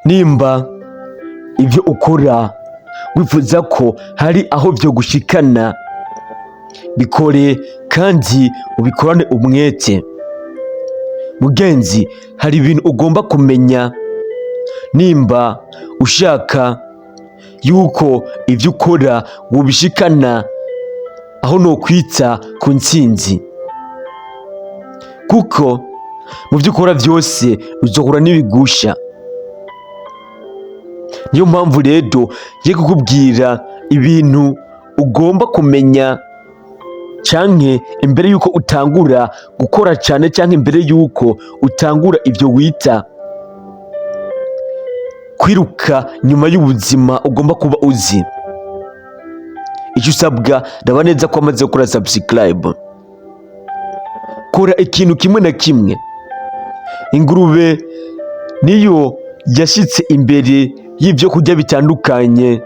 nimba ibyo ukora wifuza ko hari aho byo gushikana, bikore kandi ubikorane umwete. Mugenzi, hari ibintu ugomba kumenya. Nimba ushaka yuko ibyo ukora wubishikana aho nokwita ku ntsinzi, kuko mu byo ukora byose uzohura n'ibigusha. Niyo mpamvu rero ngiye kukubwira ibintu ugomba kumenya canke imbere yuko utangura gukora cyane, canke imbere yuko utangura ibyo wita kwiruka nyuma y'ubuzima ugomba kuba uzi. Icyo usabwa, ndaba neza ko amaze gukora subscribe. Kora ikintu kimwe na kimwe. Ingurube niyo yashitse imbere y'ibyo kurya bitandukanye.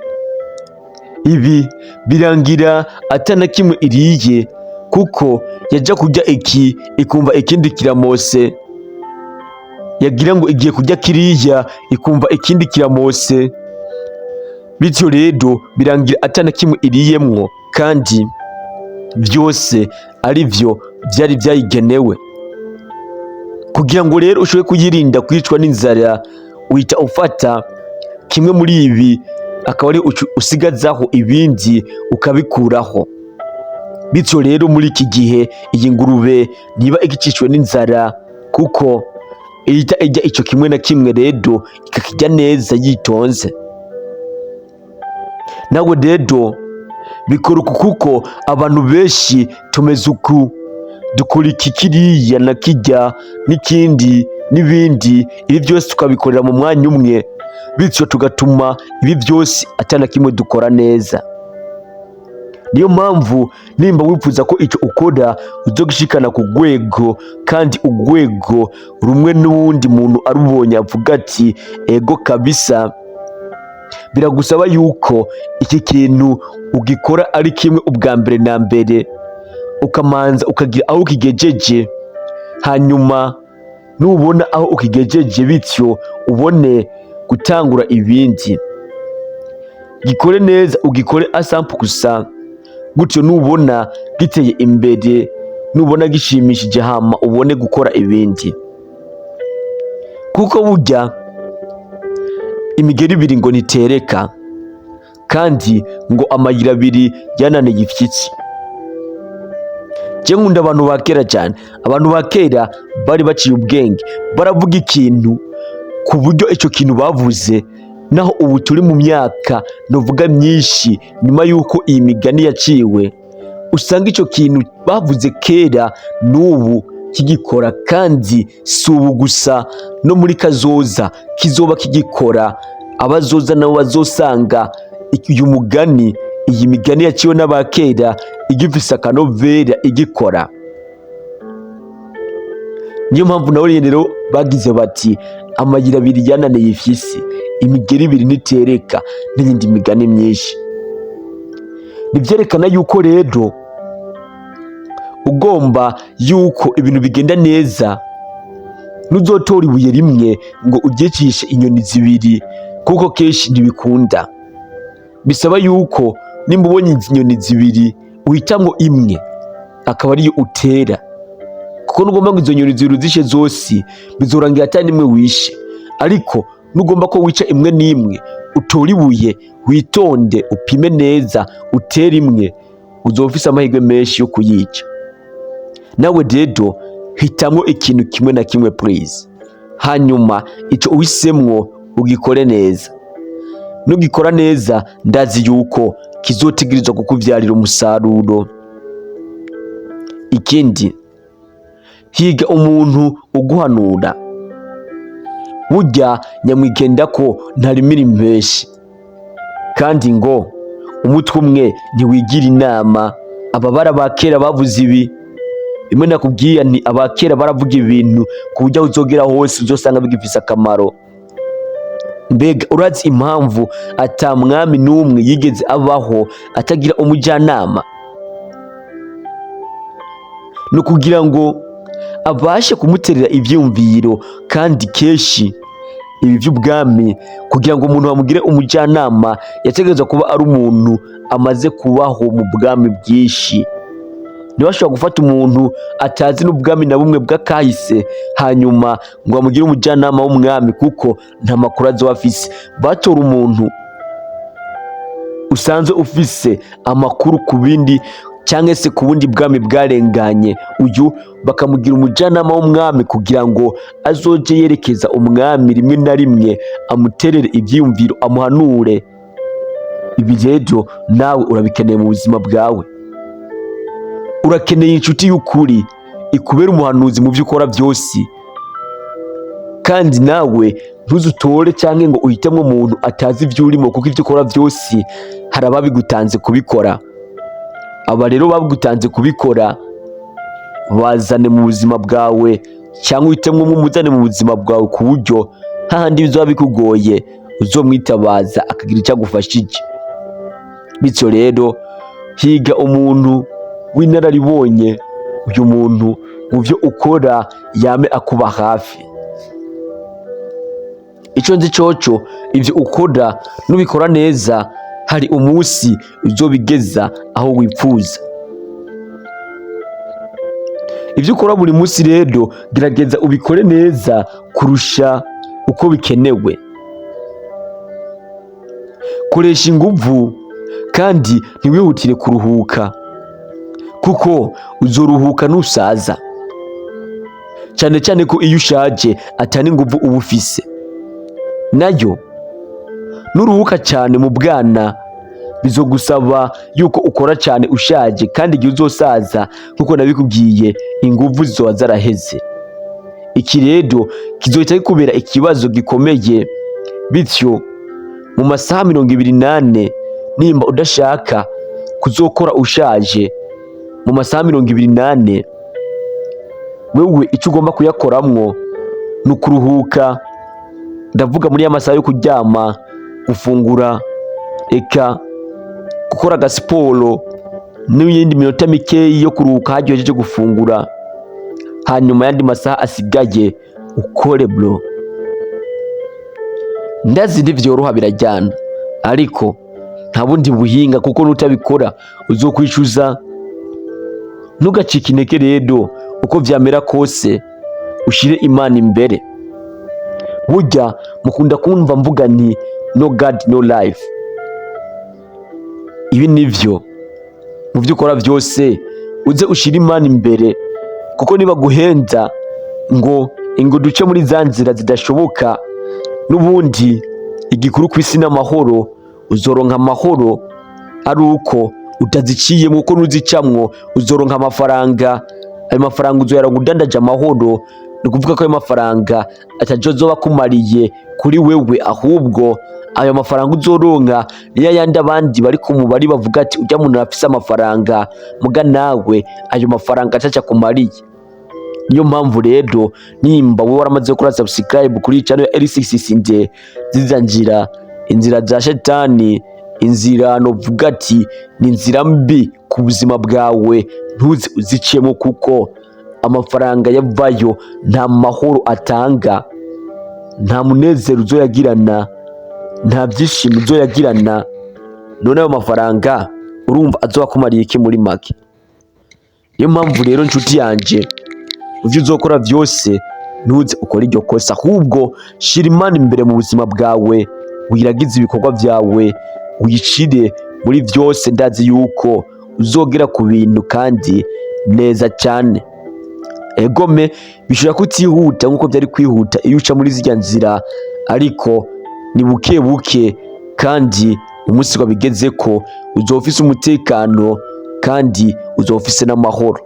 Ibi birangira atana kimwe iriye, kuko yajya kurya iki ikumva ikindi kiramose, yagira ngo igiye kurya kiriya ikumva ikindi kiramose, bityo rero birangira atana kimwe iriyemwo, kandi byose ari byo byari byayigenewe. Kugira ngo rero ushobore kuyirinda kwicwa n'inzara, uhita ufata kimwe muri ibi akaba ari usigazaho ibindi ukabikuraho. Bityo rero muri iki gihe iyi ngurube niba igicishwe n'inzara, kuko ihita ijya icyo kimwe na kimwe rero ikakijya neza yitonze. Nawe rero bikora uku, kuko abantu benshi tumeze uku, dukora iki kiriya na kijya n'ikindi n'ibindi, ibi byose tukabikorera mu mwanya umwe, bityo tugatuma ibi byose atana kimwe dukora neza. Niyo mpamvu nimba wifuza ko icyo ukora uzogushikana ku rwego, kandi urwego rumwe n'uwundi muntu arubonye avuga ati ego kabisa, biragusaba yuko iki kintu ugikora ari kimwe ubwa mbere na mbere, ukamanza ukagira aho ukigejeje, hanyuma nubona aho ukigejeje bityo ubone gutangura ibindi. Gikore neza, ugikore asampu gusa, gutyo nubona giteye imbere, nubona gishimishije, hama ubone gukora ibindi. Kuko burya imigeri ibiri ngo nitereka, kandi ngo amayira abiri yananiye ifyitsi. Je nkunda abantu ba kera cyane. Abantu ba kera bari baciye ubwenge, baravuga ikintu ku buryo icyo kintu bavuze, naho ubu turi mu myaka novuga myinshi nyuma y'uko iyi migani yaciwe, usanga icyo kintu bavuze kera n'ubu kigikora, kandi si ubu gusa, no muri kazoza kizoba kigikora. Abazoza nabo bazosanga uyu mugani, iyi migani yaciwe n'abakera igifise akanovera igikora. Niyo mpamvu nawe rero bagize bati amayira abiri yananiye ifyisi, imigeri ibiri ntitereka, n'iyindi migani myinshi. Nivyerekana yuko rero ugomba yuko ibintu bigenda neza, nuzotora ibuye rimwe ngo uryicishe inyoni zibiri, kuko kenshi ntibikunda. Bisaba yuko nimba ubonye inyoni zibiri uhitamwo imwe akaba ariyo utera, kuko nugomba ngo izo nyoni zibiri uzishe zose bizorangira atari nimwe wishe. Ariko nugomba ko wica imwe n'imwe, utora ibuye, witonde, upime neza, utere imwe, uzoba ufise amahirwe menshi yo kuyica. Nawe rero hitamwo ikintu kimwe na kimwe please, hanyuma icyo uhisemwo ugikore neza. Nugikora neza ndazi yuko kizotegerezwa kukuvyarira umusaruro. Ikindi, higa umuntu uguhanura. Burya nyamwigenda ko ntarimira impeshi, kandi ngo umutwe umwe ntiwigira inama. Ababara ba kera bavuze ibi, bimwe nakubwiye ni abakera baravuga ibintu ku buryo aho uzogera hose uzosanga bigifise akamaro. Mbega urazi impamvu ata mwami n'umwe yigeze abaho atagira umujyanama? No kugira ngo abashe kumuterera ivyumviro, kandi kenshi ibi by'ubwami kugira ngo umuntu bamugire umujyanama yategerezwa kuba ari umuntu amaze kubaho mu bwami bwinshi. Ntibashobora gufata umuntu atazi n'ubwami na bumwe bw'akahise hanyuma ngo bamugire umujyanama w'umwami kuko nta makuru azoba afise. Batora umuntu usanzwe ufise amakuru ku bindi cyangwa se ku bundi bwami bwarenganye, uyu bakamugira umujyanama w'umwami kugira ngo azoje yerekeza umwami rimwe na rimwe amuterere ibyiyumviro, amuhanure. Ibi rero nawe urabikeneye mu buzima bwawe. Urakeneye inshuti y'ukuri ikubera umuhanuzi mu byo ukora byose, kandi nawe ntuzutore cyangwa ngo uhitemo umuntu atazi ibyo urimo, kuko ibyo ukora byose hari ababigutanze kubikora. Aba rero babigutanze kubikora bazane mu buzima bwawe, cyangwa uhitemo umuzane mu buzima bwawe ku buryo hahandi bizaba bikugoye uzomwitabaza akagira icyo agufashije. Bityo rero higa umuntu w'inararibonye, uyu muntu mu byo ukora yame akuba hafi. Icyo nzi cyoco ibyo ukora nubikora neza hari umunsi uzobigeza aho wifuza. Ibyo ukora buri munsi rero gerageza ubikore neza kurusha uko bikenewe. Koresha ingufu kandi ntiwihutire kuruhuka, kuko uzoruhuka nusaza, cyane cyane ko iyo ushaje atari ingufu uba ufise. Nayo nuruhuka cyane mu bwana bizogusaba yuko ukora cyane ushaje, kandi igihe uzosaza nkuko nabikubwiye ingufu zizoba zaraheze. Iki rero kizohita kikubera ikibazo gikomeye. Bityo mu masaha 28 nimba udashaka kuzokora ushaje, mu masaha 28 wewe icyo ugomba kuyakoramwo ni ukuruhuka. Ndavuga muri ya masaha yo kuryama, gufungura, eka gukora agasiporo n'iyindi minota mikeyi yo kuruhuka hageze cyo gufungura, hanyuma yandi masaha asigaye ukore bro. Ndazi ntibyoroha birajyana, ariko nta bundi buhinga, kuko nutabikora uzokwishyuza. Ntugacike intege rero, uko byamera kose ushyire Imana imbere. Burya mukunda kumva mvuga nti no God no life. Ibi nivyo mu byo ukora byose uze ushyire Imana imbere, kuko niba guhenza ngo duce muri za nzira zidashoboka, n'ubundi igikuru ku isi n'amahoro, uzoronka amahoro ari uko utaziciyemo, uko nuzicamwo uzoronka amafaranga. Ayo mafaranga uzoyaronka udandaje amahoro. Ni kuvuga ko ayo mafaranga atazoba kumariye kuri wewe, ahubwo ayo mafaranga uzoronka niyo yandi abandi bari ku mubari bavuga ati ujya muntu afise amafaranga, muga nawe ayo mafaranga acaca kumariye. Niyo mpamvu rero nimba wowe waramaze gukora subscribe kuri channel ya L6 zizanjira inzira za shetani, inzira novuga ati ni inzira mbi ku buzima bwawe, ntuzi uziciyemo, kuko amafaranga yavayo nta mahoro atanga, nta munezero uzoyagirana, nta byishimo uzoyagirana. None ayo mafaranga urumva azobakumariye iki muri make? Niyo mpamvu rero nshuti yanje, uvyo uzokora byose ntuze ukora iryo kosa, ahubwo shira Imana imbere mu buzima bwawe, wiragize ibikorwa byawe, wicire muri byose. Ndazi yuko uzogera ku bintu kandi neza cyane. Egome bishobora kutihuta nkuko byari kwihuta iyo uca muri zijya nzira, ariko ni buke buke, kandi umunsi wabigeze ko uzofise umutekano kandi uzofise n'amahoro.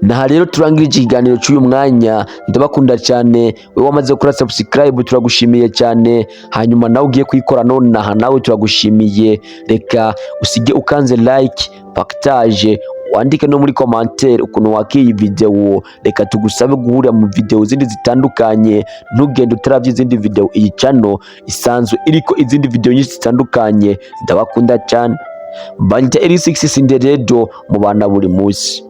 Naha rero turangirije ikiganiro cy'uyu mwanya. Ndabakunda cyane, wewe wamaze gukora subscribe turagushimiye cyane, hanyuma nawe ugiye kuyikora none naha nawe turagushimiye. Reka usige ukanze like, partage, wandike no muri commentaire ukuntu wakiye video. Reka tugusabe guhurira mu video zindi zitandukanye, ntugende utaravye izindi video. Iyi channel isanzwe iriko izindi video nyinshi zitandukanye. Ndabakunda cyane, Banyita L6 Cinderedo mu bana buri munsi.